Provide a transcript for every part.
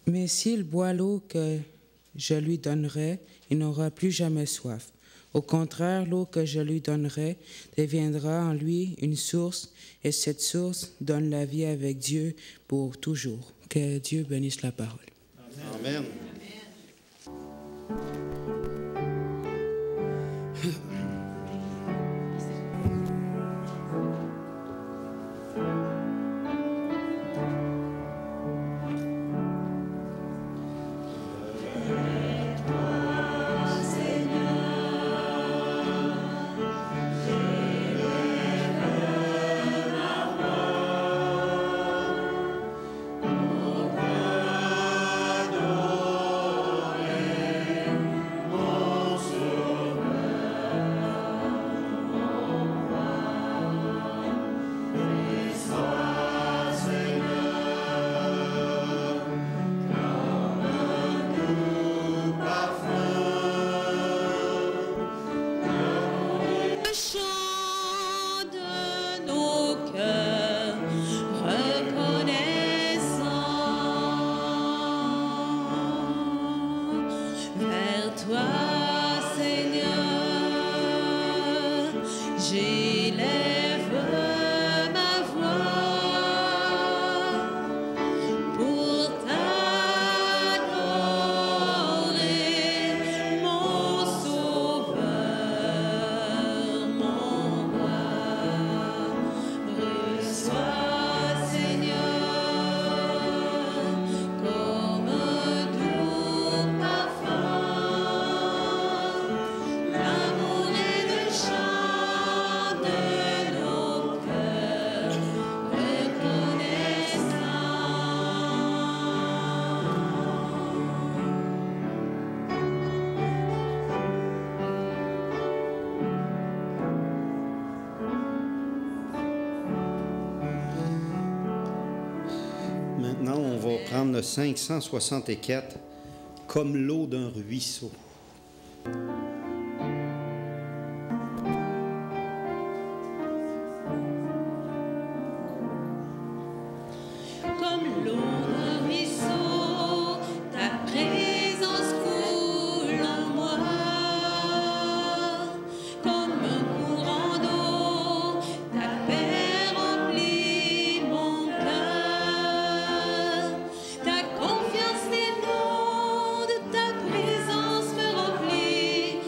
Mais s'il boit l'eau que je lui donnerai, il n'aura plus jamais soif. Au contraire, l'eau que je lui donnerai deviendra en lui une source, et cette source donne la vie avec Dieu pour toujours. Que Dieu bénisse la parole. Amen. Maintenant, on va prendre le 564, comme l'eau d'un ruisseau. Comme l'eau d'un ruisseau, ta présence coule en moi. Comme un courant d'eau, ta paix remplit mon cœur. Ta confiance inonde, ta présence me remplit.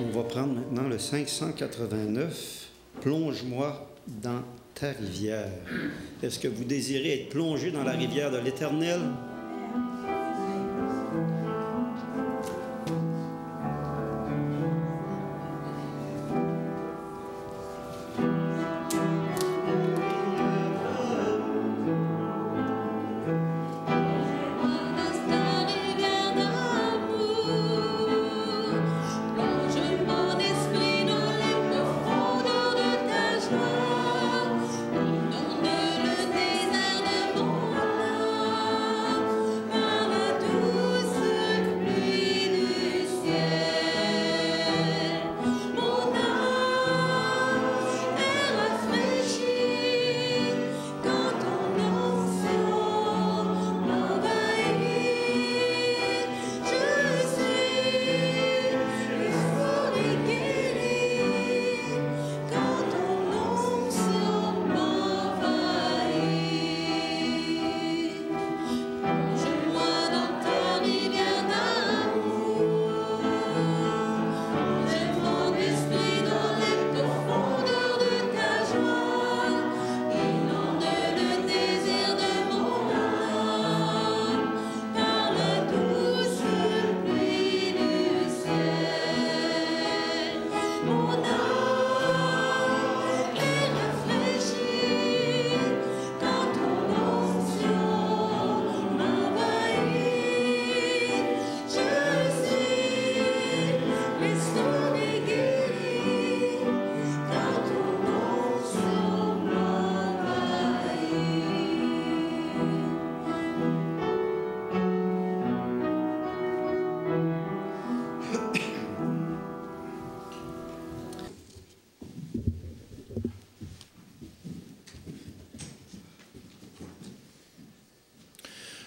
On va prendre maintenant le 589, « Plonge-moi dans ta rivière ». Est-ce que vous désirez être plongé dans la rivière de l'Éternel?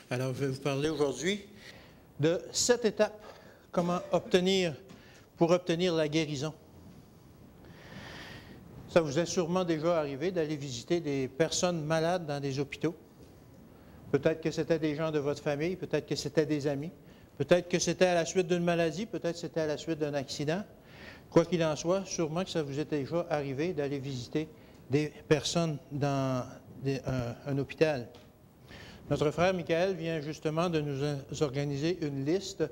Alors, je vais vous parler aujourd'hui de 7 étapes pour obtenir la guérison. Ça vous est sûrement déjà arrivé d'aller visiter des personnes malades dans des hôpitaux. Peut-être que c'était des gens de votre famille, peut-être que c'était des amis, peut-être que c'était à la suite d'une maladie, peut-être que c'était à la suite d'un accident. Quoi qu'il en soit, sûrement que ça vous est déjà arrivé d'aller visiter des personnes dans un hôpital. Notre frère Michael vient justement de nous organiser une liste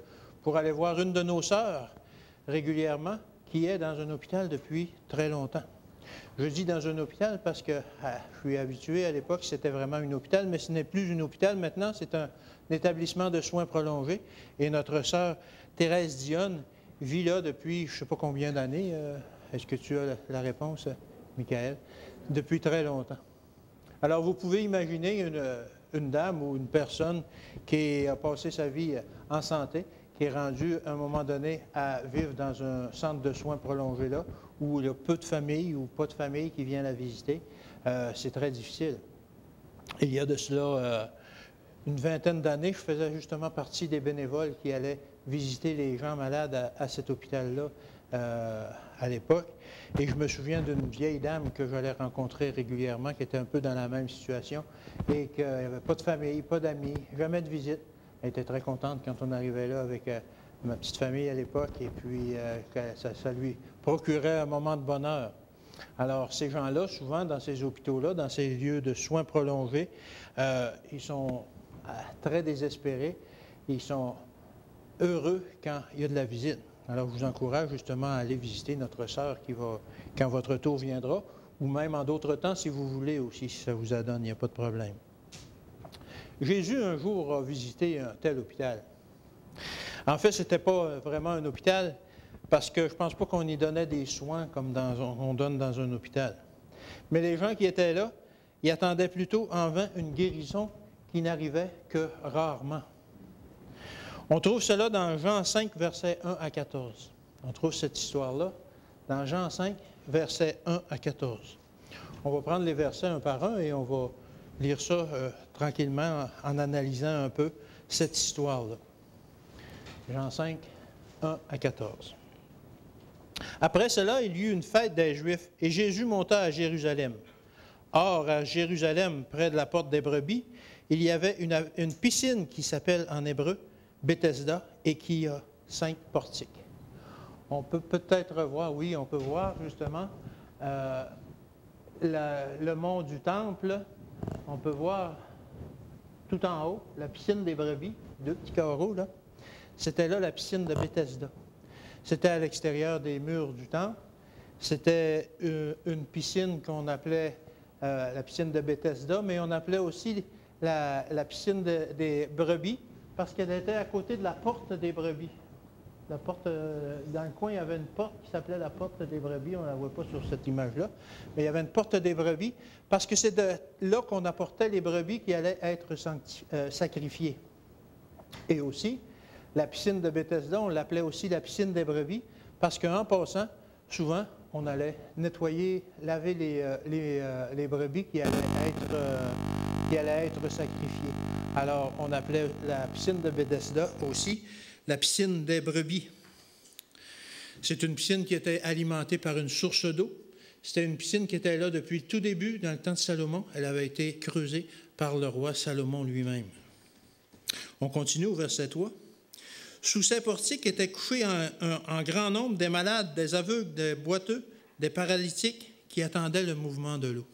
pour aller voir une de nos sœurs régulièrement qui est dans un hôpital depuis très longtemps. Je dis dans un hôpital parce que je suis habitué, à l'époque, c'était vraiment un hôpital, mais ce n'est plus un hôpital maintenant, c'est un établissement de soins prolongés. Et notre sœur Thérèse Dionne vit là depuis je ne sais pas combien d'années. Est-ce que tu as la réponse, Michael? Depuis très longtemps. Alors, vous pouvez imaginer une dame ou une personne qui a passé sa vie en santé, qui est rendue à un moment donné à vivre dans un centre de soins prolongés là, où il y a peu de familles ou pas de familles qui viennent la visiter. C'est très difficile. Il y a de cela une vingtaine d'années, je faisais justement partie des bénévoles qui allaient visiter les gens malades à cet hôpital-là à l'époque. Et je me souviens d'une vieille dame que j'allais rencontrer régulièrement, qui était un peu dans la même situation, et qu'il n'y avait pas de famille, pas d'amis, jamais de visite. Elle était très contente quand on arrivait là avec ma petite famille à l'époque, et puis ça lui procurait un moment de bonheur. Alors, ces gens-là, souvent, dans ces hôpitaux-là, dans ces lieux de soins prolongés, ils sont très désespérés, ils sont heureux quand il y a de la visite. Alors, je vous encourage justement à aller visiter notre sœur quand votre tour viendra, ou même en d'autres temps, si vous voulez aussi, si ça vous adonne, il n'y a pas de problème. Jésus, un jour, a visité un tel hôpital. En fait, ce n'était pas vraiment un hôpital, parce que je ne pense pas qu'on y donnait des soins comme on donne dans un hôpital. Mais les gens qui étaient là, ils attendaient plutôt en vain une guérison qui n'arrivait que rarement. On trouve cela dans Jean 5, versets 1 à 14. On trouve cette histoire-là dans Jean 5, versets 1 à 14. On va prendre les versets un par un et on va lire ça tranquillement en analysant un peu cette histoire-là. Jean 5, 1 à 14. Après cela, il y eut une fête des Juifs et Jésus monta à Jérusalem. Or, à Jérusalem, près de la porte des brebis, il y avait une piscine qui s'appelle en hébreu Bethesda et qui a 5 portiques. On peut peut-être voir, oui, on peut voir justement le mont du Temple. On peut voir tout en haut la piscine des brebis, deux petits carreaux là. C'était là la piscine de Bethesda. C'était à l'extérieur des murs du temple. C'était une piscine qu'on appelait la piscine de Bethesda, mais on appelait aussi la piscine des brebis parce qu'elle était à côté de la porte des brebis. La porte, dans le coin, il y avait une porte qui s'appelait la porte des brebis. On ne la voit pas sur cette image-là, mais il y avait une porte des brebis parce que c'est de là qu'on apportait les brebis qui allaient être sacrifiées. Et aussi, la piscine de Bethesda, on l'appelait aussi la piscine des brebis parce qu'en passant, souvent, on allait nettoyer, laver les brebis qui allaient être sacrifiées. Alors, on appelait la piscine de Bethesda aussi la piscine des brebis. C'est une piscine qui était alimentée par une source d'eau. C'était une piscine qui était là depuis le tout début, dans le temps de Salomon. Elle avait été creusée par le roi Salomon lui-même. On continue au verset 3. Sous ces portiques étaient couchés en grand nombre des malades, des aveugles, des boiteux, des paralytiques qui attendaient le mouvement de l'eau.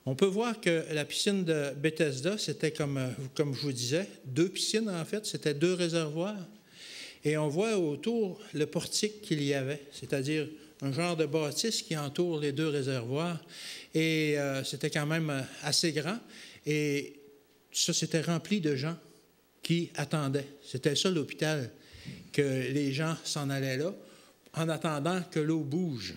On peut voir que la piscine de Bethesda, c'était comme je vous disais, deux piscines en fait, c'était deux réservoirs. Et on voit autour le portique qu'il y avait, c'est-à-dire un genre de bâtisse qui entoure les deux réservoirs. Et c'était quand même assez grand. Et ça, c'était rempli de gens qui attendaient. C'était ça l'hôpital, que les gens s'en allaient là, en attendant que l'eau bouge,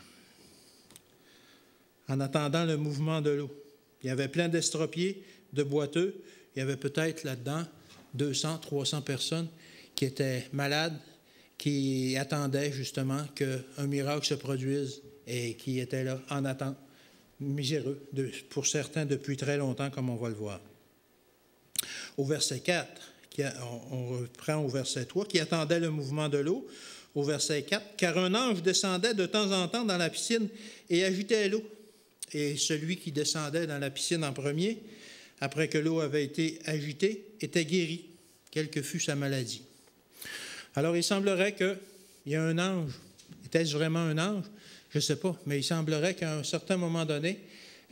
en attendant le mouvement de l'eau. Il y avait plein d'estropiés, de boiteux. Il y avait peut-être là-dedans 200, 300 personnes qui étaient malades, qui attendaient justement qu'un miracle se produise et qui étaient là en attente, miséreux, pour certains depuis très longtemps, comme on va le voir. Au verset 4, on reprend au verset 3, qui attendait le mouvement de l'eau. Au verset 4, « Car un ange descendait de temps en temps dans la piscine et agitait l'eau. Et celui qui descendait dans la piscine en premier, après que l'eau avait été agitée, était guéri, quelle que fût sa maladie. » Alors, il semblerait qu'il y ait un ange. Était-ce vraiment un ange? Je ne sais pas, mais il semblerait qu'à un certain moment donné,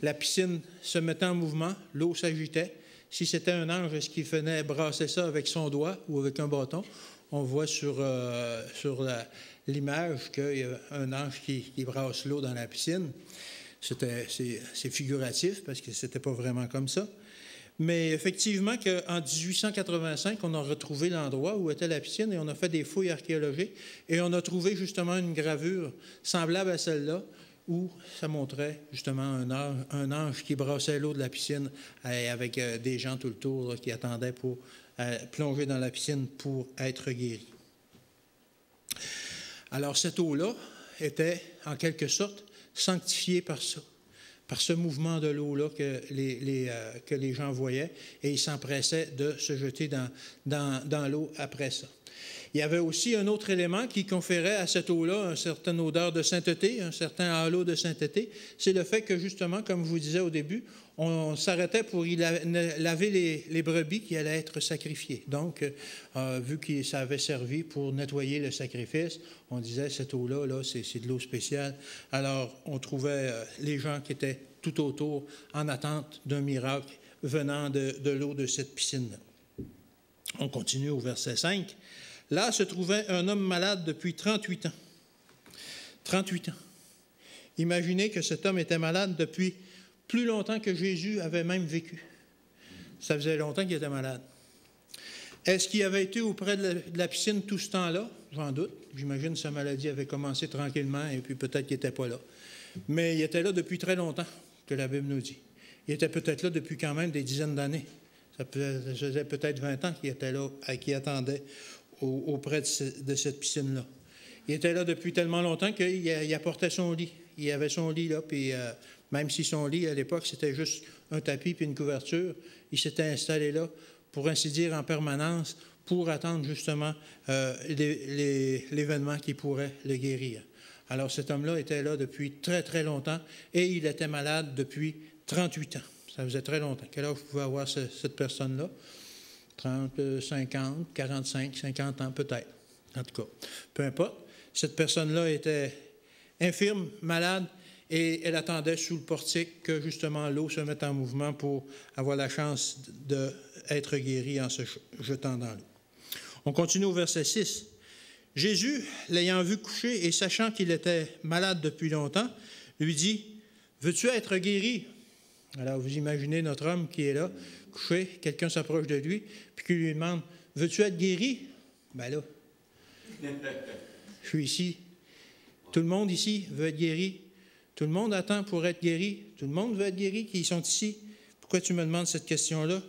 la piscine se mettait en mouvement, l'eau s'agitait. Si c'était un ange, est-ce qu'il venait brasser ça avec son doigt ou avec un bâton? On voit sur l'image qu'il y a un ange qui brasse l'eau dans la piscine. C'est figuratif parce que ce n'était pas vraiment comme ça. Mais effectivement, qu'en 1885, on a retrouvé l'endroit où était la piscine et on a fait des fouilles archéologiques et on a trouvé justement une gravure semblable à celle-là où ça montrait justement un ange qui brassait l'eau de la piscine avec des gens tout le tour là, qui attendaient pour plonger dans la piscine pour être guéris. Alors cette eau-là était en quelque sorte sanctifiée par ça, par ce mouvement de l'eau-là que les gens voyaient, et ils s'empressaient de se jeter dans l'eau après ça. Il y avait aussi un autre élément qui conférait à cette eau-là une certaine odeur de sainteté, un certain halo de sainteté, c'est le fait que justement, comme je vous disais au début, on s'arrêtait pour y laver les brebis qui allaient être sacrifiées. Donc, vu que ça avait servi pour nettoyer le sacrifice, on disait cette eau-là, là, c'est de l'eau spéciale. Alors, on trouvait les gens qui étaient tout autour en attente d'un miracle venant de l'eau de cette piscine-là. On continue au verset 5. Là se trouvait un homme malade depuis 38 ans. 38 ans. Imaginez que cet homme était malade depuis plus longtemps que Jésus avait même vécu. Ça faisait longtemps qu'il était malade. Est-ce qu'il avait été auprès de la piscine tout ce temps-là? J'en doute. J'imagine que sa maladie avait commencé tranquillement et puis peut-être qu'il n'était pas là. Mais il était là depuis très longtemps, que la Bible nous dit. Il était peut-être là depuis quand même des dizaines d'années. Ça faisait peut-être 20 ans qu'il était là, qu'il attendait auprès de cette piscine-là. Il était là depuis tellement longtemps qu'il apportait son lit. Il avait son lit là, puis même si son lit, à l'époque, c'était juste un tapis puis une couverture, il s'était installé là, pour ainsi dire, en permanence, pour attendre justement l'événement qui pourrait le guérir. Alors cet homme-là était là depuis très, très longtemps et il était malade depuis 38 ans. Ça faisait très longtemps. Quel âge pouvait avoir cette personne-là? 30, 50, 45, 50 ans peut-être. En tout cas, peu importe. Cette personne-là était infirme, malade, et elle attendait sous le portique que justement l'eau se mette en mouvement pour avoir la chance d'être guérie en se jetant dans l'eau. On continue au verset 6. Jésus, l'ayant vu coucher et sachant qu'il était malade depuis longtemps, lui dit, « Veux-tu être guéri? » Alors vous imaginez notre homme qui est là, couché, quelqu'un s'approche de lui, puis qui lui demande, « Veux-tu être guéri? » Ben là, je suis ici. Tout le monde ici veut être guéri. Tout le monde attend pour être guéri. Tout le monde veut être guéri qui sont ici. Pourquoi tu me demandes cette question-là?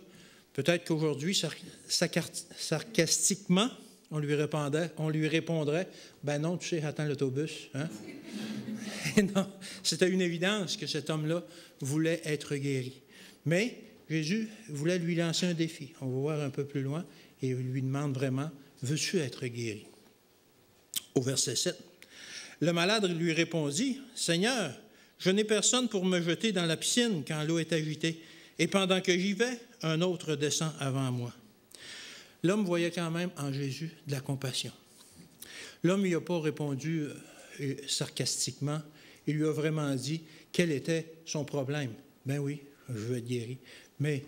Peut-être qu'aujourd'hui, sarcastiquement, on lui répondrait, « Ben non, tu sais, attends l'autobus. Hein? » Et non, c'était une évidence que cet homme-là voulait être guéri. Mais Jésus voulait lui lancer un défi. On va voir un peu plus loin et il lui demande vraiment, « Veux-tu être guéri? » Au verset 7, le malade lui répondit, « Seigneur, je n'ai personne pour me jeter dans la piscine quand l'eau est agitée, et pendant que j'y vais, un autre descend avant moi. » L'homme voyait quand même en Jésus de la compassion. L'homme n'y a pas répondu sarcastiquement. Il lui a vraiment dit quel était son problème. « Ben oui, je veux être guéri, mais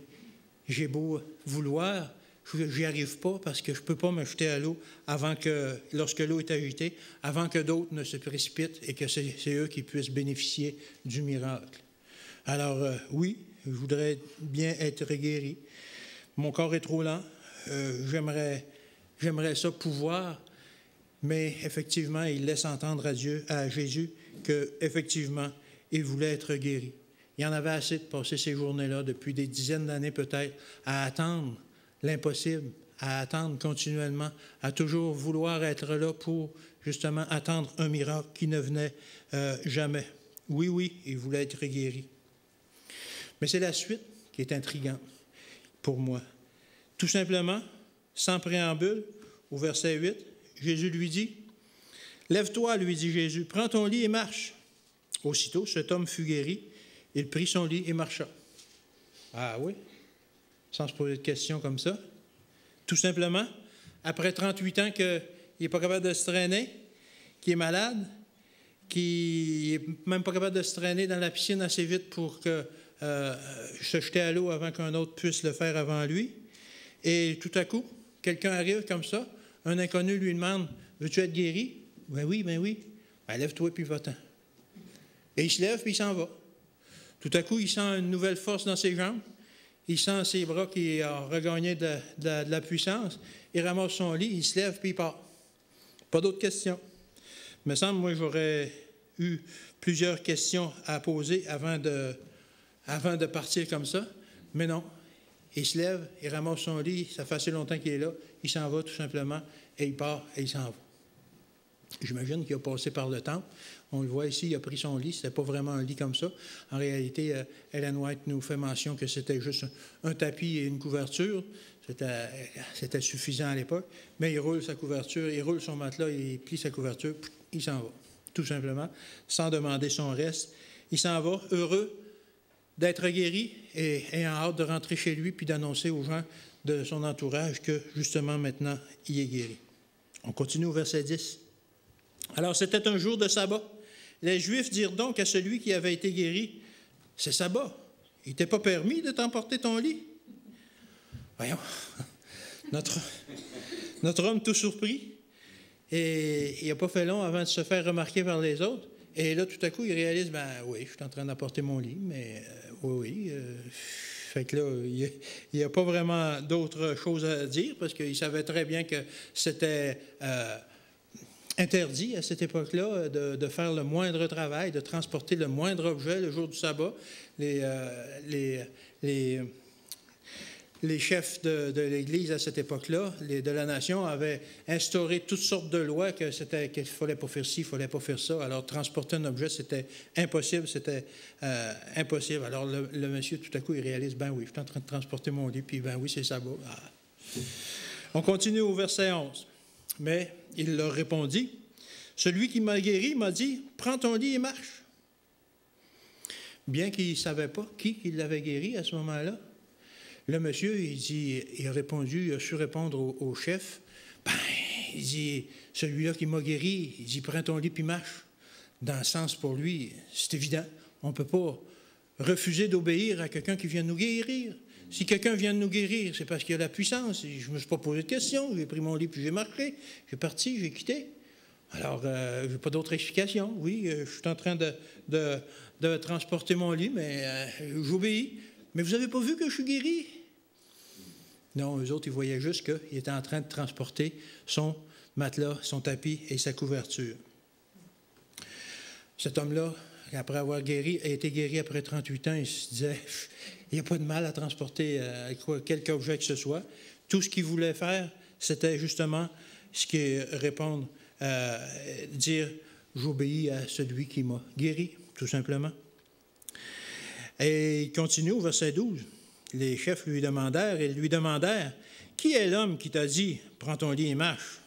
j'ai beau vouloir, j'y arrive pas parce que je ne peux pas me jeter à l'eau lorsque l'eau est agitée, avant que d'autres ne se précipitent et que c'est eux qui puissent bénéficier du miracle. » Alors, oui, je voudrais bien être guéri. Mon corps est trop lent. J'aimerais ça pouvoir, mais effectivement, il laisse entendre à Jésus qu'effectivement, il voulait être guéri. Il y en avait assez de passer ces journées-là, depuis des dizaines d'années peut-être, à attendre l'impossible, à attendre continuellement, à toujours vouloir être là pour justement attendre un miracle qui ne venait jamais. Oui, il voulait être guéri. Mais c'est la suite qui est intrigante pour moi. Tout simplement, sans préambule, au verset 8, Jésus lui dit, « Lève-toi, lui dit Jésus, prends ton lit et marche. » Aussitôt, cet homme fut guéri, il prit son lit et marcha. Ah oui? Sans se poser de questions comme ça. Tout simplement, après 38 ans qu'il n'est pas capable de se traîner, qu'il est malade, qu'il n'est même pas capable de se traîner dans la piscine assez vite pour se jeter à l'eau avant qu'un autre puisse le faire avant lui. Et tout à coup, quelqu'un arrive comme ça, un inconnu lui demande, « Veux-tu être guéri? » « Ben oui. Ben, lève-toi puis va-t'en. » Et il se lève puis il s'en va. Tout à coup, il sent une nouvelle force dans ses jambes. Il sent ses bras qui ont regagné de la puissance. Il ramasse son lit, il se lève puis il part. Pas d'autres questions. Il me semble, moi, j'aurais eu plusieurs questions à poser avant de partir comme ça. Mais non. Il se lève, il ramasse son lit, ça fait assez longtemps qu'il est là, il s'en va tout simplement, et il part, et il s'en va. J'imagine qu'il a passé par le temple. On le voit ici, il a pris son lit, ce n'était pas vraiment un lit comme ça. En réalité, Ellen White nous fait mention que c'était juste un tapis et une couverture. C'était suffisant à l'époque. Mais il roule sa couverture, il roule son matelas, il plie sa couverture, il s'en va, tout simplement, sans demander son reste. Il s'en va, heureux d'être guéri et ayant hâte de rentrer chez lui puis d'annoncer aux gens de son entourage que, justement, maintenant, il est guéri. On continue au verset 10. Alors, c'était un jour de sabbat. Les Juifs dirent donc à celui qui avait été guéri, « C'est sabbat. Il t'est pas permis de t'emporter ton lit. » Voyons, notre homme tout surpris, et il n'a pas fait long avant de se faire remarquer par les autres. Et là, tout à coup, il réalise, « Ben oui, je suis en train d'apporter mon lit, mais oui. » Fait que là, il n'y a pas vraiment d'autre chose à dire, parce qu'il savait très bien que c'était interdit à cette époque-là de faire le moindre travail, de transporter le moindre objet le jour du sabbat. Les chefs de l'Église à cette époque-là, de la nation, avaient instauré toutes sortes de lois qu'il ne fallait pas faire ci, il ne fallait pas faire ça. Alors, transporter un objet, c'était impossible, impossible. Alors, le monsieur, tout à coup, il réalise, ben oui, je suis en train de transporter mon lit, puis ben oui, c'est sabbat. Ah. On continue au verset 11. Mais il leur répondit, « Celui qui m'a guéri m'a dit, prends ton lit et marche. » Bien qu'il ne savait pas qui l'avait guéri à ce moment-là, le monsieur, il a su répondre au chef, « Ben, il dit, celui-là qui m'a guéri, il dit, prends ton lit puis marche. Dans le sens, pour lui, c'est évident. On ne peut pas refuser d'obéir à quelqu'un qui vient de nous guérir. Si quelqu'un vient de nous guérir, c'est parce qu'il a la puissance. Je ne me suis pas posé de questions. J'ai pris mon lit puis j'ai marché. J'ai parti, j'ai quitté. Alors, je n'ai pas d'autre explication. Oui, je suis en train de transporter mon lit, mais j'obéis. Mais vous n'avez pas vu que je suis guéri? Non, eux autres, ils voyaient juste qu'il était en train de transporter son matelas, son tapis et sa couverture. Cet homme-là, après avoir guéri, a été guéri après 38 ans. Il se disait, il n'y a pas de mal à transporter quelque objet que ce soit. Tout ce qu'il voulait faire, c'était justement ce qui est répondre, dire, j'obéis à celui qui m'a guéri, tout simplement. Et il continue au verset 12. Les chefs lui demandèrent, qui est l'homme qui t'a dit, prends ton lit et marche?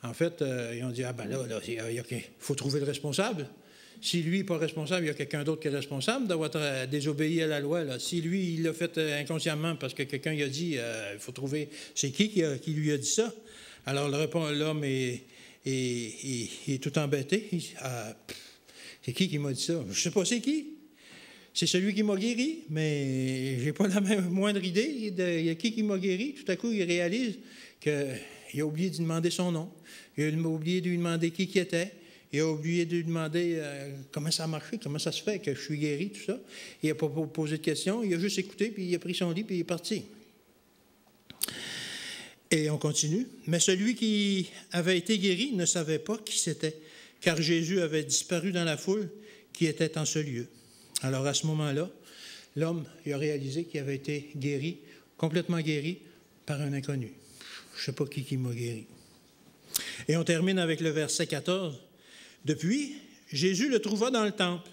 En fait, ils ont dit, ah ben là, il faut trouver le responsable. Si lui n'est pas responsable, il y a quelqu'un d'autre qui est responsable d'avoir désobéi à la loi. Là. Si lui, il l'a fait inconsciemment parce que quelqu'un lui a dit, il faut trouver, c'est qui lui a dit ça? Alors l'homme est tout embêté. Il dit, c'est qui m'a dit ça? Je ne sais pas c'est qui. C'est celui qui m'a guéri, mais je n'ai pas la moindre idée de qui m'a guéri. Tout à coup, il réalise qu'il a oublié de lui demander son nom. Il a oublié de lui demander qui était. Il a oublié de lui demander comment ça a marché, comment ça se fait que je suis guéri, tout ça. Il n'a pas posé de questions. Il a juste écouté, puis il a pris son lit, puis il est parti. Et on continue. Mais celui qui avait été guéri ne savait pas qui c'était, car Jésus avait disparu dans la foule qui était en ce lieu. Alors, à ce moment-là, l'homme il a réalisé qu'il avait été guéri, complètement guéri, par un inconnu. Je ne sais pas qui m'a guéri. Et on termine avec le verset 14. Depuis, Jésus le trouva dans le temple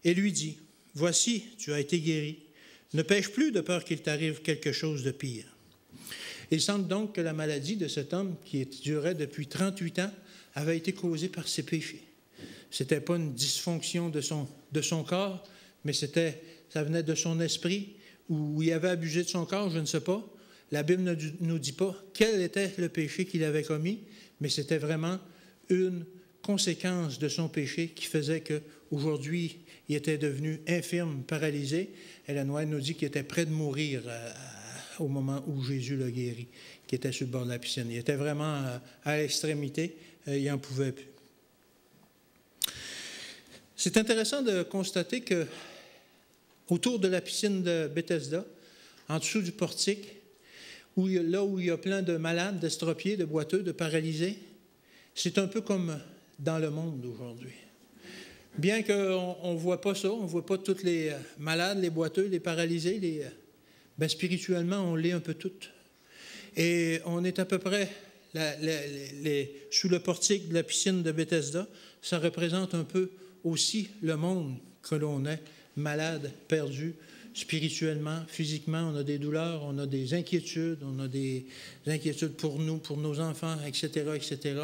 et lui dit, « Voici, tu as été guéri. Ne pêche plus de peur qu'il t'arrive quelque chose de pire. » Il semble donc que la maladie de cet homme, qui durait depuis 38 ans, avait été causée par ses péchés. Ce n'était pas une dysfonction de son corps, mais ça venait de son esprit, où il avait abusé de son corps, je ne sais pas. La Bible ne nous dit pas quel était le péché qu'il avait commis, mais c'était vraiment une conséquence de son péché qui faisait qu'aujourd'hui, il était devenu infirme, paralysé. Ellen White nous dit qu'il était près de mourir au moment où Jésus l'a guéri, qui était sur le bord de la piscine. Il était vraiment à l'extrémité, il n'en pouvait plus. C'est intéressant de constater que autour de la piscine de Bethesda, en dessous du portique, là où il y a plein de malades, d'estropiés, de boiteux, de paralysés, c'est un peu comme dans le monde aujourd'hui. Bien qu'on ne voit pas ça, on ne voit pas tous les malades, les boiteux, les paralysés, spirituellement, on l'est un peu toutes. Et on est à peu près sous le portique de la piscine de Bethesda. Ça représente un peu aussi le monde que l'on est, malade, perdu, spirituellement, physiquement. On a des douleurs, on a des inquiétudes, on a des inquiétudes pour nous, pour nos enfants, etc., etc.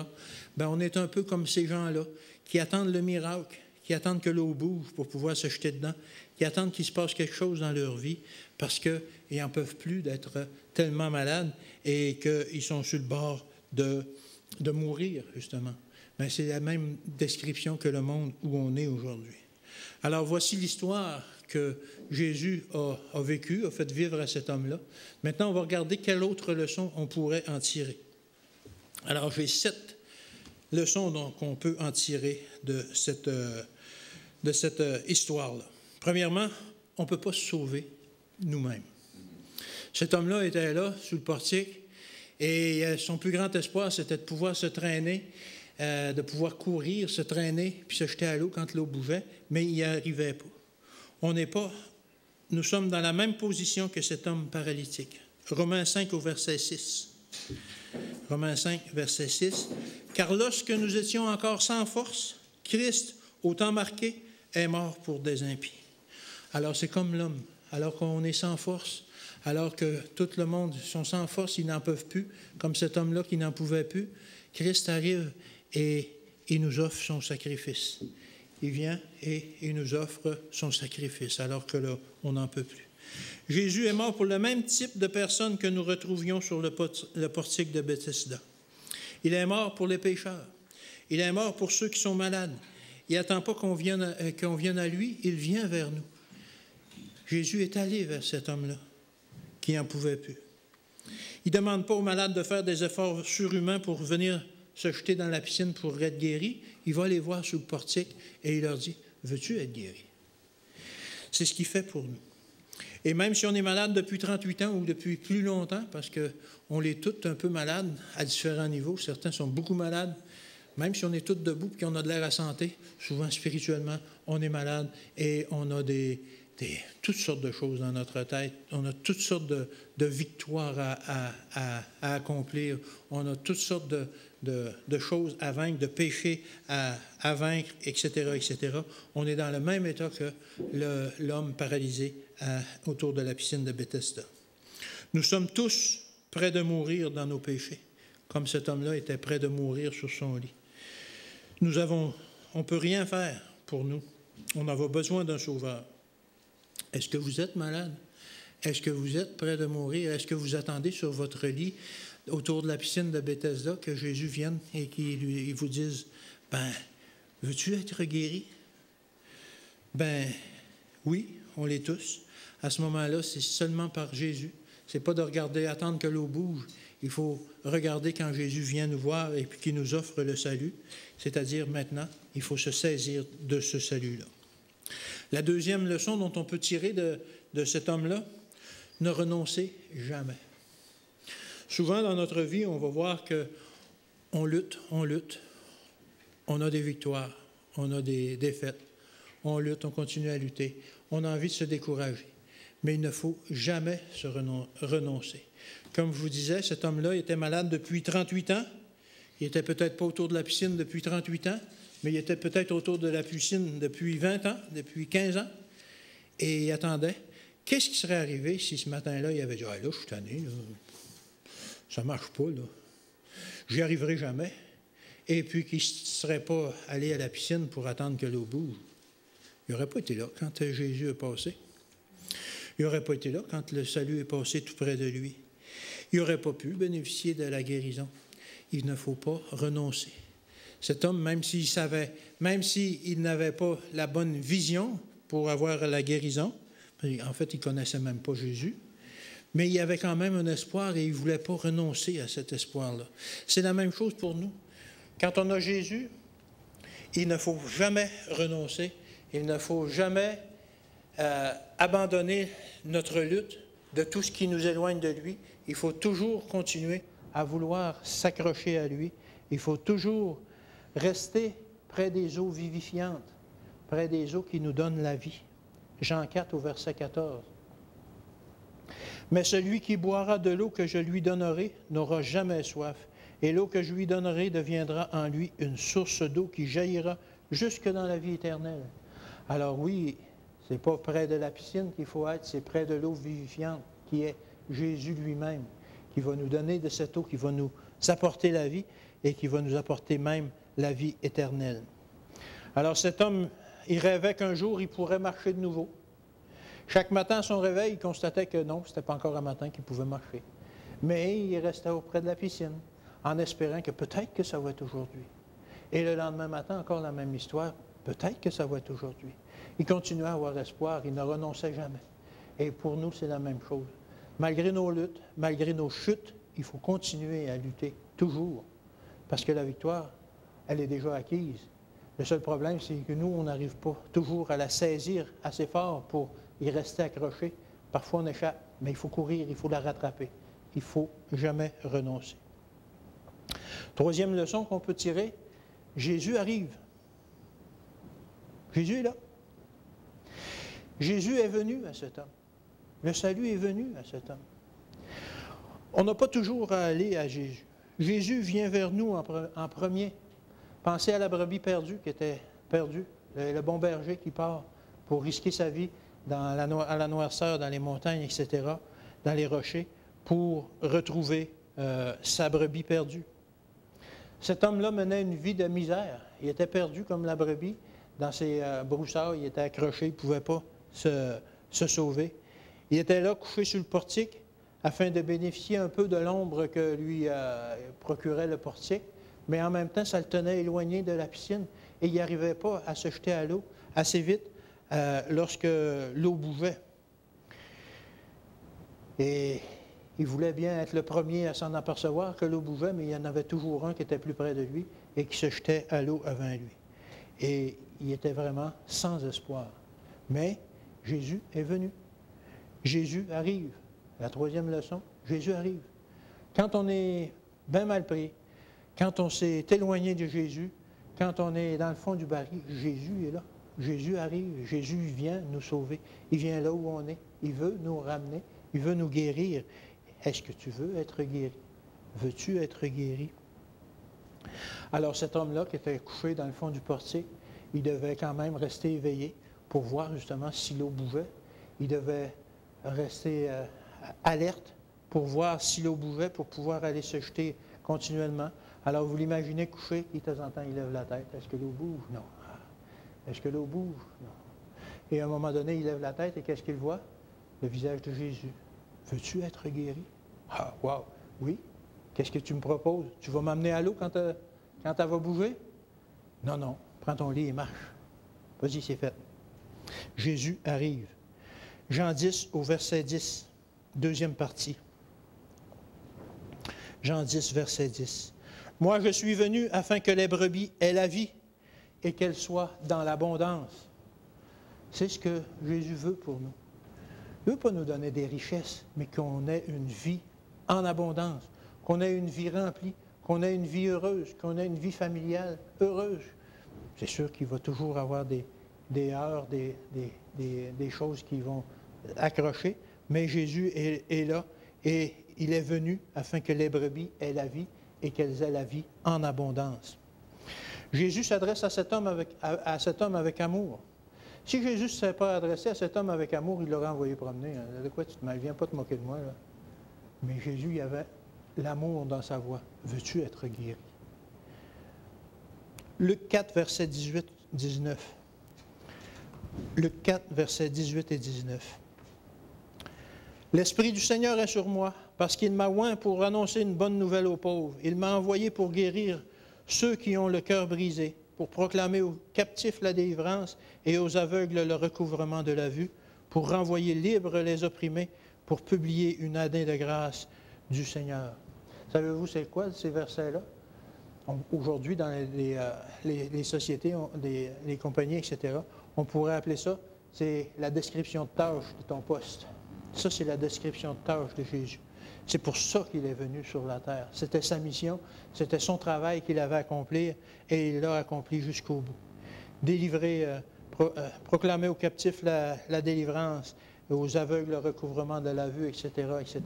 On est un peu comme ces gens-là qui attendent le miracle, qui attendent que l'eau bouge pour pouvoir se jeter dedans, qui attendent qu'il se passe quelque chose dans leur vie parce qu'ils n'en peuvent plus d'être tellement malades et qu'ils sont sur le bord de mourir, justement. C'est la même description que le monde où on est aujourd'hui. Alors, voici l'histoire que Jésus a vécue, a fait vivre à cet homme-là. Maintenant, on va regarder quelle autre leçon on pourrait en tirer. Alors, j'ai 7 leçons qu'on peut en tirer de cette histoire-là. Premièrement, on ne peut pas se sauver nous-mêmes. Cet homme-là était là, sous le portique, et son plus grand espoir, c'était de pouvoir se traîner, de pouvoir courir, se traîner, puis se jeter à l'eau quand l'eau bougeait, mais il n'y arrivait pas. Nous sommes dans la même position que cet homme paralytique. Romains 5 au verset 6. Romains 5, verset 6. « Car lorsque nous étions encore sans force, Christ, au temps marqué, est mort pour des impies. » Alors c'est comme l'homme, alors qu'on est sans force, alors que tout le monde sont sans force, ils n'en peuvent plus, comme cet homme-là qui n'en pouvait plus, Christ arrive et il nous offre son sacrifice. Il vient et il nous offre son sacrifice, alors que là, on n'en peut plus. Jésus est mort pour le même type de personnes que nous retrouvions sur le portique de Bethesda. Il est mort pour les pécheurs. Il est mort pour ceux qui sont malades. Il n'attend pas qu'on vienne à lui, il vient vers nous. Jésus est allé vers cet homme-là qui n'en pouvait plus. Il ne demande pas aux malades de faire des efforts surhumains pour venir se jeter dans la piscine pour être guéri. Il va les voir sous le portique et il leur dit, « Veux-tu être guéri? » C'est ce qu'il fait pour nous. Et même si on est malade depuis 38 ans ou depuis plus longtemps, parce qu'on est tous un peu malades à différents niveaux, certains sont beaucoup malades, même si on est tous debout et qu'on a de l'air à santé, souvent spirituellement, on est malade et on a toutes sortes de choses dans notre tête. On a toutes sortes de victoires à accomplir. On a toutes sortes de choses à vaincre, de péchés à vaincre, etc., etc. On est dans le même état que l'homme paralysé autour de la piscine de Bethesda. Nous sommes tous près de mourir dans nos péchés, comme cet homme-là était près de mourir sur son lit. On ne peut rien faire pour nous. On a besoin d'un sauveur. Est-ce que vous êtes malade? Est-ce que vous êtes près de mourir? Est-ce que vous attendez sur votre lit, autour de la piscine de Bethesda, que Jésus vienne et qu'il vous dise, « Ben, veux-tu être guéri? » Ben, oui, on l'est tous. À ce moment-là, c'est seulement par Jésus. Ce n'est pas de regarder, attendre que l'eau bouge. Il faut regarder quand Jésus vient nous voir et puis qu'il nous offre le salut. C'est-à-dire maintenant, il faut se saisir de ce salut-là. La deuxième leçon dont on peut tirer de cet homme-là, ne renoncez jamais. Souvent dans notre vie, on va voir qu'on lutte, on a des victoires, on a des défaites, on lutte, on continue à lutter, on a envie de se décourager. Mais il ne faut jamais se renoncer. Comme je vous disais, cet homme-là était malade depuis 38 ans. Il n'était peut-être pas autour de la piscine depuis 38 ans, mais il était peut-être autour de la piscine depuis 20 ans, depuis 15 ans, et il attendait. Qu'est-ce qui serait arrivé si ce matin-là, il avait dit « Ah là, je suis tanné, là. Ça ne marche pas, là. J'y arriverai jamais. » Et puis qu'il ne serait pas allé à la piscine pour attendre que l'eau bouge. Il n'aurait pas été là quand Jésus est passé. Il n'aurait pas été là quand le salut est passé tout près de lui. Il n'aurait pas pu bénéficier de la guérison. Il ne faut pas renoncer. Cet homme, même s'il savait, même s'il n'avait pas la bonne vision pour avoir la guérison, en fait, il ne connaissait même pas Jésus, mais il avait quand même un espoir et il ne voulait pas renoncer à cet espoir-là. C'est la même chose pour nous. Quand on a Jésus, il ne faut jamais renoncer, il ne faut jamais abandonner notre lutte de tout ce qui nous éloigne de lui. Il faut toujours continuer à vouloir s'accrocher à lui. Il faut toujours rester près des eaux vivifiantes, près des eaux qui nous donnent la vie. Jean 4 au verset 14. « Mais celui qui boira de l'eau que je lui donnerai n'aura jamais soif, et l'eau que je lui donnerai deviendra en lui une source d'eau qui jaillira jusque dans la vie éternelle. » Alors oui, ce n'est pas près de la piscine qu'il faut être, c'est près de l'eau vivifiante qui est Jésus lui-même, qui va nous donner de cette eau, qui va nous apporter la vie et qui va nous apporter même la vie éternelle. Alors cet homme, il rêvait qu'un jour, il pourrait marcher de nouveau. Chaque matin, à son réveil, il constatait que non, ce n'était pas encore un matin qu'il pouvait marcher. Mais il restait auprès de la piscine, en espérant que peut-être que ça va être aujourd'hui. Et le lendemain matin, encore la même histoire, peut-être que ça va être aujourd'hui. Il continuait à avoir espoir, il ne renonçait jamais. Et pour nous, c'est la même chose. Malgré nos luttes, malgré nos chutes, il faut continuer à lutter, toujours. Parce que la victoire, elle est déjà acquise. Le seul problème, c'est que nous, on n'arrive pas toujours à la saisir assez fort pour y rester accroché. Parfois, on échappe, mais il faut courir, il faut la rattraper. Il ne faut jamais renoncer. Troisième leçon qu'on peut tirer, Jésus arrive. Jésus est là. Jésus est venu à cet homme. Le salut est venu à cet homme. On n'a pas toujours à aller à Jésus. Jésus vient vers nous en premier. Pensez à la brebis perdue qui était perdue, le bon berger qui part pour risquer sa vie à la noirceur, dans les montagnes, etc., dans les rochers, pour retrouver sa brebis perdue. Cet homme-là menait une vie de misère. Il était perdu comme la brebis. Dans ses broussailles, il était accroché, il ne pouvait pas se sauver. Il était là, couché sur le portique, afin de bénéficier un peu de l'ombre que lui procurait le portique. mais en même temps, ça le tenait éloigné de la piscine et il n'arrivait pas à se jeter à l'eau assez vite lorsque l'eau bougeait. Et il voulait bien être le premier à s'en apercevoir que l'eau bougeait, mais il y en avait toujours un qui était plus près de lui et qui se jetait à l'eau avant lui. Et il était vraiment sans espoir. Mais Jésus est venu. Jésus arrive. La troisième leçon, Jésus arrive. Quand on est bien mal pris, quand on s'est éloigné de Jésus, quand on est dans le fond du baril, Jésus est là. Jésus arrive. Jésus vient nous sauver. Il vient là où on est. Il veut nous ramener. Il veut nous guérir. Est-ce que tu veux être guéri? Veux-tu être guéri? Alors cet homme-là qui était couché dans le fond du portier, il devait quand même rester éveillé pour voir justement si l'eau bougeait. Il devait rester alerte pour voir si l'eau bougeait, pour pouvoir aller se jeter continuellement. Alors vous l'imaginez couché, et de temps en temps il lève la tête. Est-ce que l'eau bouge? Non. Est-ce que l'eau bouge? Non. Et à un moment donné, il lève la tête et qu'est-ce qu'il voit? Le visage de Jésus. Veux-tu être guéri? Ah, wow! Oui. Qu'est-ce que tu me proposes? Tu vas m'amener à l'eau quand elle va bouger? Non, non. Prends ton lit et marche. Vas-y, c'est fait. Jésus arrive. Jean 10 au verset 10, deuxième partie. Jean 10, verset 10. Moi, je suis venu afin que les brebis aient la vie et qu'elles soient dans l'abondance. C'est ce que Jésus veut pour nous. Il ne veut pas nous donner des richesses, mais qu'on ait une vie en abondance, qu'on ait une vie remplie, qu'on ait une vie heureuse, qu'on ait une vie familiale heureuse. C'est sûr qu'il va toujours avoir des heurts, des choses qui vont accrocher, mais Jésus est là et il est venu afin que les brebis aient la vie et qu'elles aient la vie en abondance. Jésus s'adresse à cet homme avec amour. Si Jésus ne s'est pas adressé à cet homme avec amour, il l'aurait envoyé promener. De quoi tu te mêles? Viens pas te moquer de moi, là. Mais Jésus, il y avait l'amour dans sa voix. Veux-tu être guéri? Luc 4, versets 18-19. Luc 4, versets 18 et 19. L'Esprit du Seigneur est sur moi, parce qu'il m'a oint pour annoncer une bonne nouvelle aux pauvres. Il m'a envoyé pour guérir ceux qui ont le cœur brisé, pour proclamer aux captifs la délivrance et aux aveugles le recouvrement de la vue, pour renvoyer libres les opprimés, pour publier une année de grâce du Seigneur. Savez-vous c'est quoi ces versets-là? Aujourd'hui, dans les sociétés, les compagnies, etc., on pourrait appeler ça, c'est la description de tâche de ton poste. Ça, c'est la description de tâche de Jésus. C'est pour ça qu'il est venu sur la terre. C'était sa mission, c'était son travail qu'il avait accompli et il l'a accompli jusqu'au bout. Délivrer, proclamer aux captifs la délivrance, aux aveugles le recouvrement de la vue, etc., etc.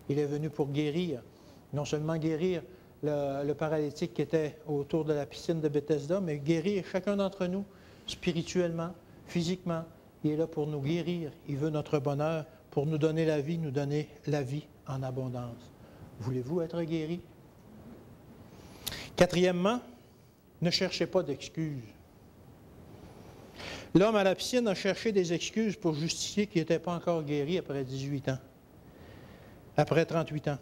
Il est venu pour guérir, non seulement guérir le paralytique qui était autour de la piscine de Bethesda, mais guérir chacun d'entre nous spirituellement, physiquement. Il est là pour nous guérir. Il veut notre bonheur, pour nous donner la vie en abondance. Voulez-vous être guéri? Quatrièmement, ne cherchez pas d'excuses. L'homme à la piscine a cherché des excuses pour justifier qu'il n'était pas encore guéri après 18 ans, après 38 ans.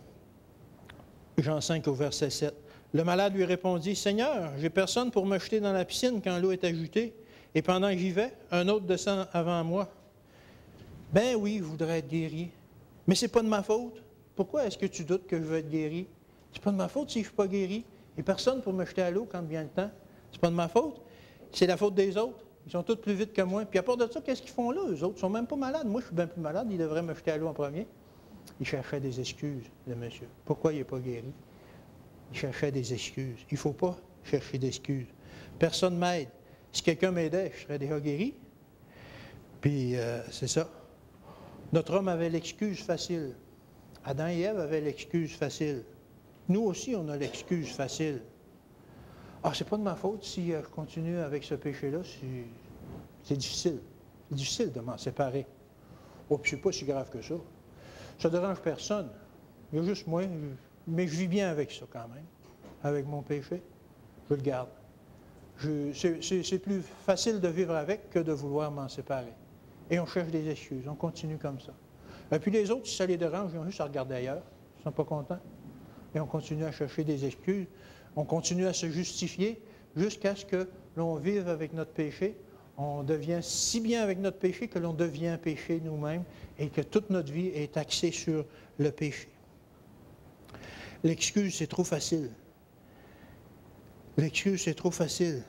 Jean 5 au verset 7. Le malade lui répondit, « Seigneur, j'ai personne pour me jeter dans la piscine quand l'eau est agitée, et pendant que j'y vais, un autre descend avant moi. Ben oui, je voudrais être guéri, mais ce n'est pas de ma faute. Pourquoi est-ce que tu doutes que je veux être guéri? Ce n'est pas de ma faute si je ne suis pas guéri. Il n'y a personne pour me jeter à l'eau quand vient le temps. Ce n'est pas de ma faute. C'est la faute des autres. Ils sont tous plus vite que moi. Puis à part de ça, qu'est-ce qu'ils font là? Eux autres ne sont même pas malades. Moi, je suis bien plus malade. Ils devraient me jeter à l'eau en premier. Il cherchait des excuses, le monsieur. Pourquoi il n'est pas guéri? Il cherchait des excuses. Il ne faut pas chercher d'excuses. Personne ne m'aide. Si quelqu'un m'aidait, je serais déjà guéri. Puis c'est ça. Notre homme avait l'excuse facile. Adam et Ève avaient l'excuse facile. Nous aussi, on a l'excuse facile. Ah, c'est pas de ma faute si je continue avec ce péché-là. C'est difficile. C'est difficile de m'en séparer. Oh, puis c'est pas si grave que ça. Ça ne dérange personne. Il y a juste moi. Mais je vis bien avec ça quand même. Avec mon péché. Je le garde. C'est plus facile de vivre avec que de vouloir m'en séparer. Et on cherche des excuses. On continue comme ça. Et puis les autres, si ça les dérange, ils ont juste à regarder ailleurs. Ils ne sont pas contents. Et on continue à chercher des excuses. On continue à se justifier jusqu'à ce que l'on vive avec notre péché. On devient si bien avec notre péché que l'on devient péché nous-mêmes et que toute notre vie est axée sur le péché. L'excuse, c'est trop facile. L'excuse, c'est trop facile.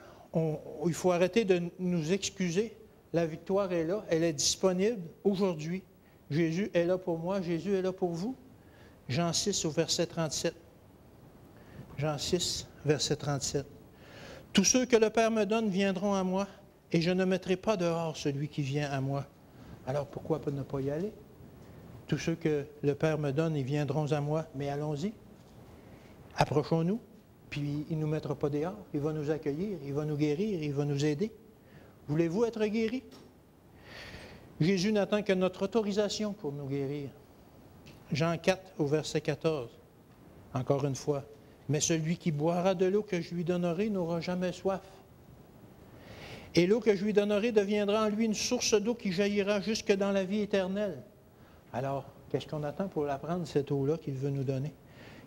Il faut arrêter de nous excuser. La victoire est là, elle est disponible aujourd'hui. Jésus est là pour moi, Jésus est là pour vous. Jean 6 au verset 37. Jean 6, verset 37. « Tous ceux que le Père me donne viendront à moi, et je ne mettrai pas dehors celui qui vient à moi. » Alors pourquoi ne pas y aller? Tous ceux que le Père me donne, ils viendront à moi, mais allons-y. Approchons-nous, puis il ne nous mettra pas dehors. Il va nous accueillir, il va nous guérir, il va nous aider. Voulez-vous être guéri? Jésus n'attend que notre autorisation pour nous guérir. Jean 4 au verset 14. Encore une fois. « Mais celui qui boira de l'eau que je lui donnerai n'aura jamais soif. Et l'eau que je lui donnerai deviendra en lui une source d'eau qui jaillira jusque dans la vie éternelle. » Alors, qu'est-ce qu'on attend pour la prendre, cette eau-là qu'il veut nous donner?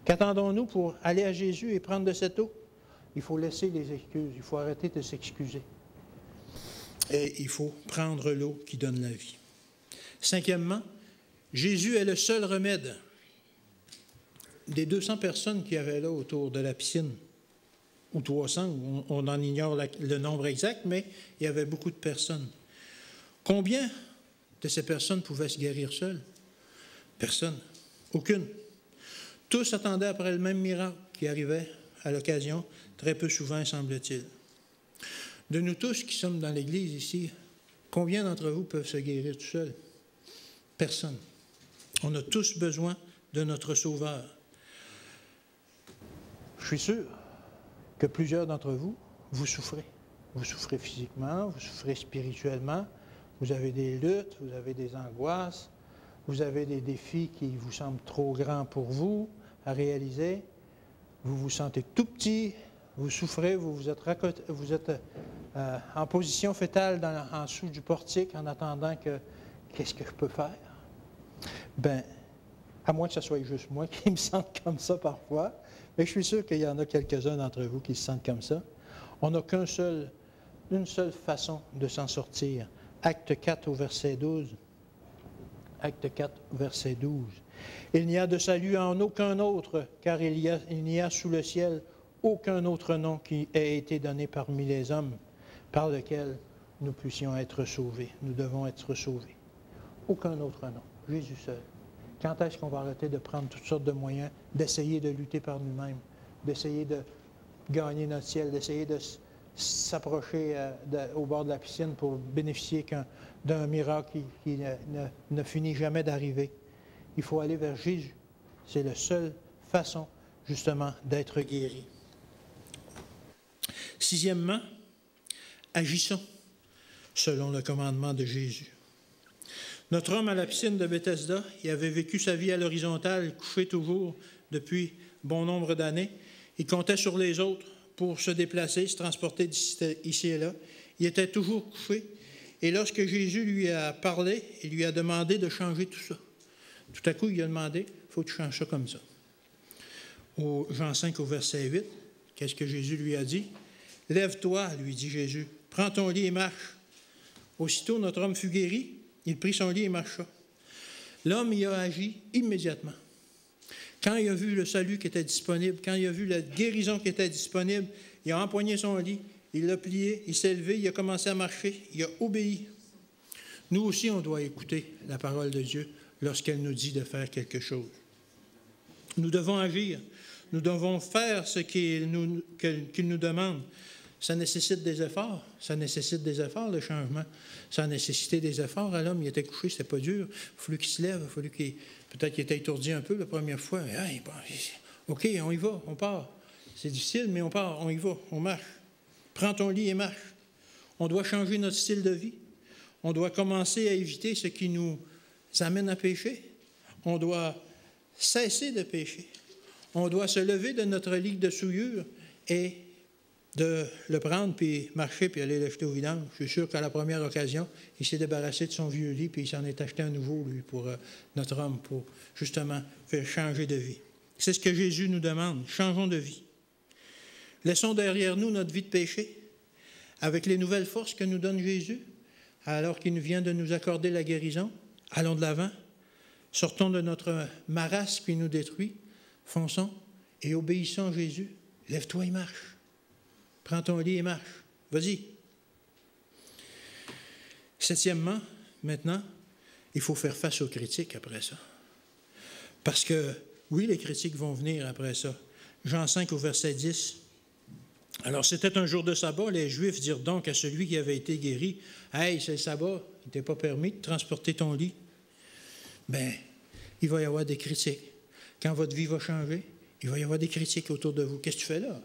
Qu'attendons-nous pour aller à Jésus et prendre de cette eau? Il faut laisser les excuses, il faut arrêter de s'excuser. Et il faut prendre l'eau qui donne la vie. Cinquièmement, Jésus est le seul remède. Des 200 personnes qui avaient là autour de la piscine, ou 300, on en ignore le nombre exact, mais il y avait beaucoup de personnes. Combien de ces personnes pouvaient se guérir seules? Personne. Aucune. Tous attendaient après le même miracle qui arrivait à l'occasion, très peu souvent, semble-t-il. De nous tous qui sommes dans l'Église ici, combien d'entre vous peuvent se guérir tout seuls? Personne. On a tous besoin de notre Sauveur. Je suis sûr que plusieurs d'entre vous, vous souffrez. Vous souffrez physiquement, vous souffrez spirituellement, vous avez des luttes, vous avez des angoisses, vous avez des défis qui vous semblent trop grands pour vous à réaliser. Vous vous sentez tout petit, vous souffrez, vous êtes en position fétale en dessous du portique en attendant que qu'est-ce que je peux faire? Bien, à moins que ce soit juste moi qui me sente comme ça parfois, mais je suis sûr qu'il y en a quelques-uns d'entre vous qui se sentent comme ça. On n'a une seule façon de s'en sortir. Acte 4 au verset 12. Acte 4, verset 12. « Il n'y a de salut en aucun autre, car il n'y a sous le ciel aucun autre nom qui ait été donné parmi les hommes, par lequel nous puissions être sauvés. » Nous devons être sauvés. Aucun autre nom. Jésus seul. Quand est-ce qu'on va arrêter de prendre toutes sortes de moyens, d'essayer de lutter par nous-mêmes, d'essayer de gagner notre ciel, d'essayer de s'approcher au bord de la piscine pour bénéficier d'un miracle qui ne finit jamais d'arriver? Il faut aller vers Jésus. C'est la seule façon, justement, d'être guéri. Sixièmement, agissons selon le commandement de Jésus. Notre homme à la piscine de Bethesda, il avait vécu sa vie à l'horizontale, couché toujours depuis bon nombre d'années. Il comptait sur les autres pour se déplacer, se transporter d'ici et là. Il était toujours couché. Et lorsque Jésus lui a parlé, il lui a demandé de changer tout ça. Tout à coup, il a demandé, il faut que tu changes ça comme ça. Au Jean 5, au verset 8, qu'est-ce que Jésus lui a dit? « Lève-toi, lui dit Jésus, prends ton lit et marche. » Aussitôt, notre homme fut guéri. Il prit son lit et marcha. L'homme y a agi immédiatement. Quand il a vu le salut qui était disponible, quand il a vu la guérison qui était disponible, il a empoigné son lit, il l'a plié, il s'est levé, il a commencé à marcher, il a obéi. Nous aussi, on doit écouter la parole de Dieu lorsqu'elle nous dit de faire quelque chose. Nous devons agir. Nous devons faire ce qu'il nous demande. Ça nécessite des efforts. Ça nécessite des efforts, le changement. Ça a nécessité des efforts à l'homme. Il était couché, c'était pas dur. Il a fallu qu'il se lève. Il a fallu peut-être qu'il était étourdi un peu la première fois. Mais, hey, bon, OK, on y va, on part. C'est difficile, mais on part, on y va, on marche. Prends ton lit et marche. On doit changer notre style de vie. On doit commencer à éviter ce qui nous amène à pécher. On doit cesser de pécher. On doit se lever de notre lit de souillure et de le prendre, puis marcher, puis aller le jeter au vidange. Je suis sûr qu'à la première occasion, il s'est débarrassé de son vieux lit, puis il s'en est acheté un nouveau, lui, pour notre homme, pour justement faire changer de vie. C'est ce que Jésus nous demande. Changeons de vie. Laissons derrière nous notre vie de péché, avec les nouvelles forces que nous donne Jésus, alors qu'il vient de nous accorder la guérison. Allons de l'avant. Sortons de notre marasme qui nous détruit. Fonçons et obéissons à Jésus. Lève-toi et marche. Prends ton lit et marche. Vas-y. Septièmement, maintenant, il faut faire face aux critiques après ça. Parce que, oui, les critiques vont venir après ça. Jean 5 au verset 10. Alors, c'était un jour de sabbat. Les Juifs dirent donc à celui qui avait été guéri, « Hey, c'est le sabbat, il ne t'est pas permis de transporter ton lit. » Bien, il va y avoir des critiques. Quand votre vie va changer, il va y avoir des critiques autour de vous. Qu'est-ce que tu fais là?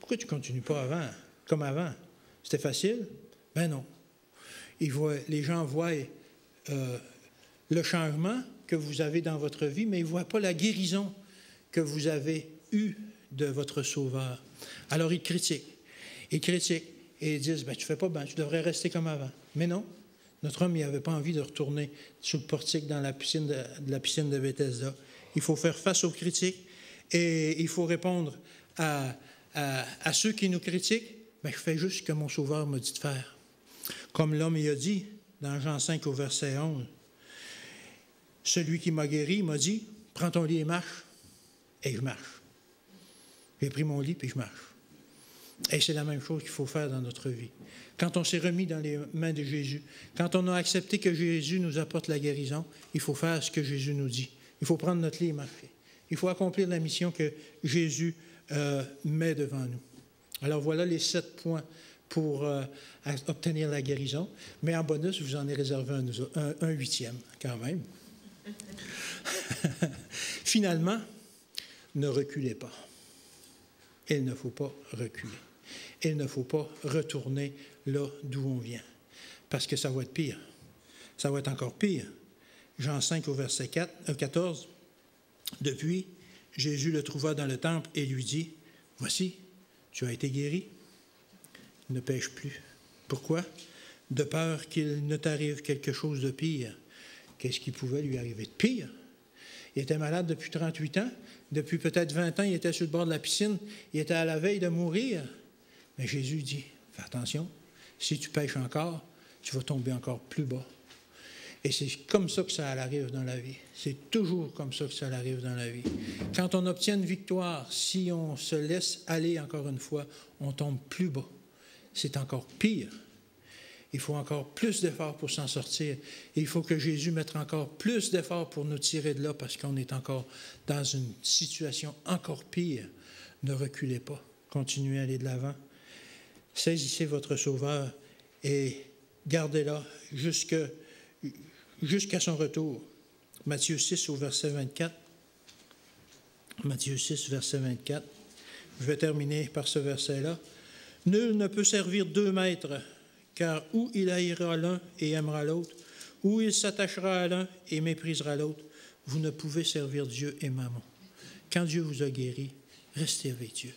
Pourquoi tu ne continues pas comme avant? C'était facile? Ben non. Les gens voient le changement que vous avez dans votre vie, mais ils ne voient pas la guérison que vous avez eue de votre Sauveur. Alors, ils critiquent. Ils critiquent et ils disent, ben, tu ne fais pas bien, tu devrais rester comme avant. Mais non, notre homme n'avait pas envie de retourner sous le portique dans la piscine de Bethesda. Il faut faire face aux critiques et il faut répondre à ceux qui nous critiquent. Ben, je fais juste ce que mon Sauveur m'a dit de faire. Comme l'homme y a dit dans Jean 5 au verset 11. Celui qui m'a guéri m'a dit, prends ton lit et marche. Et je marche. J'ai pris mon lit et je marche. Et c'est la même chose qu'il faut faire dans notre vie. Quand on s'est remis dans les mains de Jésus, quand on a accepté que Jésus nous apporte la guérison, il faut faire ce que Jésus nous dit. Il faut prendre notre lit et marcher. Il faut accomplir la mission que Jésus met devant nous. Alors voilà les 7 points pour obtenir la guérison. Mais en bonus, je vous en ai réservé un 8e quand même. Finalement, ne reculez pas. Il ne faut pas reculer. Il ne faut pas retourner là d'où on vient. Parce que ça va être pire. Ça va être encore pire. Jean 5 au verset 14. Depuis, Jésus le trouva dans le temple et lui dit, « Voici, tu as été guéri. Ne pêche plus. » Pourquoi? De peur qu'il ne t'arrive quelque chose de pire. Qu'est-ce qui pouvait lui arriver de pire? Il était malade depuis 38 ans. Depuis peut-être 20 ans, il était sur le bord de la piscine. Il était à la veille de mourir. Mais Jésus dit, fais attention, si tu pêches encore, tu vas tomber encore plus bas. Et c'est comme ça que ça arrive dans la vie. C'est toujours comme ça que ça arrive dans la vie. Quand on obtient une victoire, si on se laisse aller encore une fois, on tombe plus bas. C'est encore pire. Il faut encore plus d'efforts pour s'en sortir. Et il faut que Jésus mette encore plus d'efforts pour nous tirer de là parce qu'on est encore dans une situation encore pire. Ne reculez pas. Continuez à aller de l'avant. Saisissez votre Sauveur et gardez-la jusqu'à son retour. Matthieu 6 au verset 24. Matthieu 6, verset 24. Je vais terminer par ce verset-là. « Nul ne peut servir 2 maîtres, car ou il haïra l'un et aimera l'autre, ou il s'attachera à l'un et méprisera l'autre. Vous ne pouvez servir Dieu et Mammon. » Quand Dieu vous a guéri, restez avec Dieu.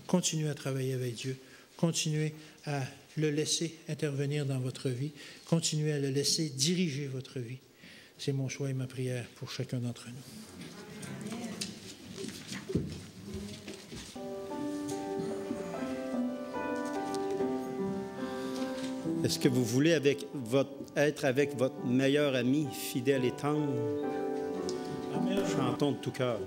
Continuez à travailler avec Dieu. Continuez à le laisser intervenir dans votre vie. Continuez à le laisser diriger votre vie. C'est mon souhait et ma prière pour chacun d'entre nous. Est-ce que vous voulez être avec votre meilleur ami, fidèle et tendre? Amen. Chantons de tout cœur.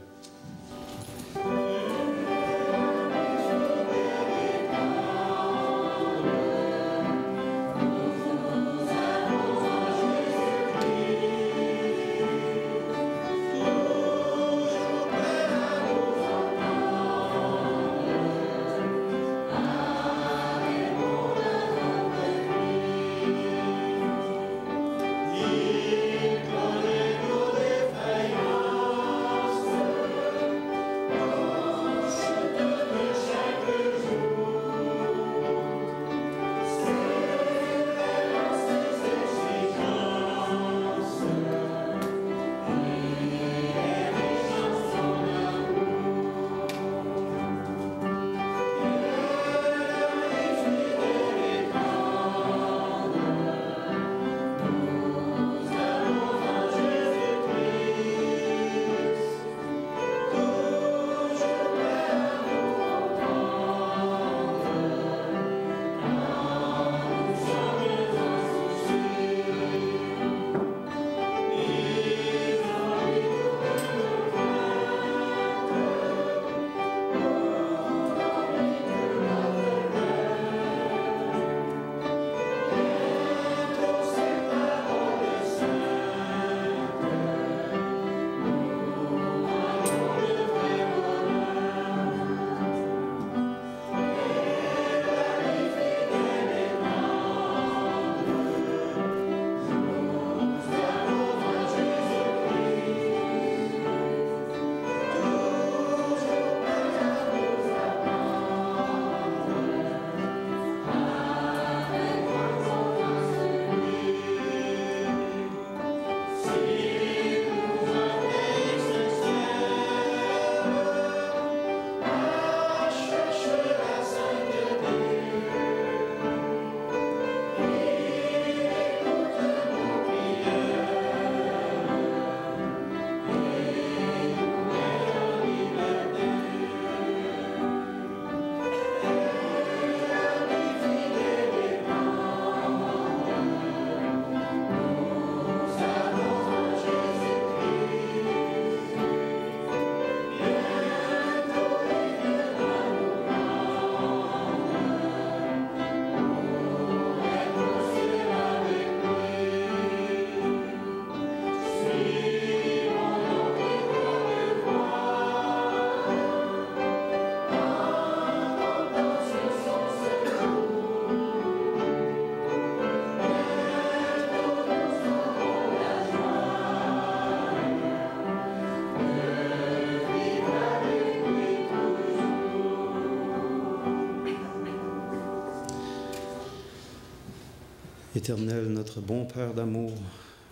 Éternel, notre bon Père d'amour,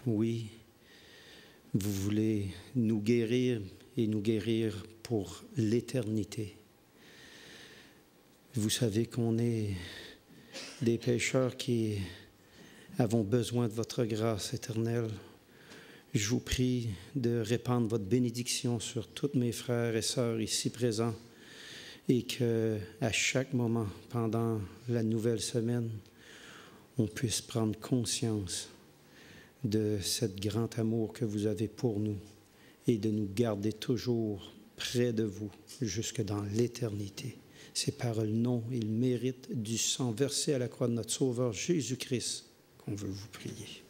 oui, vous voulez nous guérir et nous guérir pour l'éternité. Vous savez qu'on est des pécheurs qui avons besoin de votre grâce éternelle. Je vous prie de répandre votre bénédiction sur tous mes frères et sœurs ici présents et qu'à chaque moment, pendant la nouvelle semaine, on puisse prendre conscience de ce grand amour que vous avez pour nous et de nous garder toujours près de vous jusque dans l'éternité. C'est par le nom et le mérite du sang versé à la croix de notre Sauveur Jésus-Christ qu'on veut vous prier.